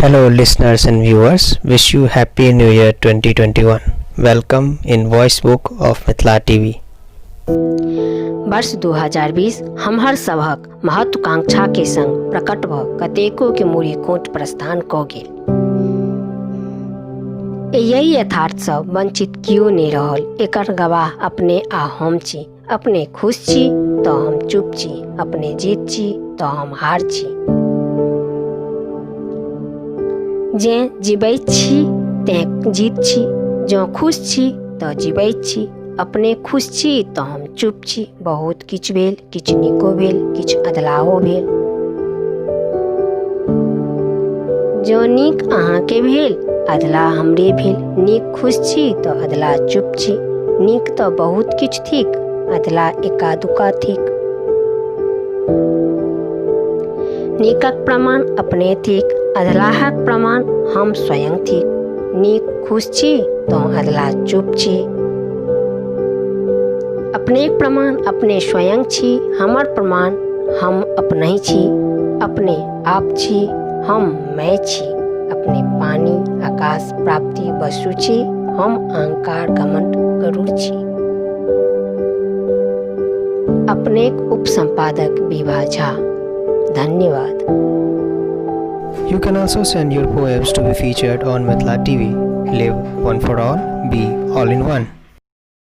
Hello listeners and viewers, wish you happy new year 2021. Welcome in voice book of Mithila TV. वर्ष 2020 हमर सभक महत्वाकांक्षा के संग प्रकट भ कतेको के मूड़ी कोट प्रस्थान क गेल। यही यथार्थ सब वंचित कियो नहीं रहल। एकर गवाह अपने आ हम छी। अपने खुश छी तो हम चुप छी, अपने जीत छी तो हम हार छी। जे जीबैत छी तें जीत छी, जो खुश छी तो जीबैत छी। अपने खुश छी तो हम चुप छी। बहुत किछ भेल, किछ नीको भेल, किछ अदलाहो भेल। जो नीक अहाँके भेल, अदला हमरे भेल। नीक खुश छी तो अदला चुप छी। नीक तो बहुत किछ थिक, अदला एका दुका थिक। नीकक प्रमाण अपने थिक, अदलाहक प्रमाण हम स्वयं थिक। नीक खुश छी तो अदला चुप छी। अपने प्रमाण अपने स्वयं छी, हमर प्रमाण हम अपने छी। अपने आप छी, हम मैं छी। अपने पानी आकाश प्राप्ति वस्तु छी, हम अहंकार घमंड गरुड़ छी। अपने उप संपादक विभा झा। धन्यवाद। You can also send your poems to be featured on Mithila TV. Live one for all, be all in one.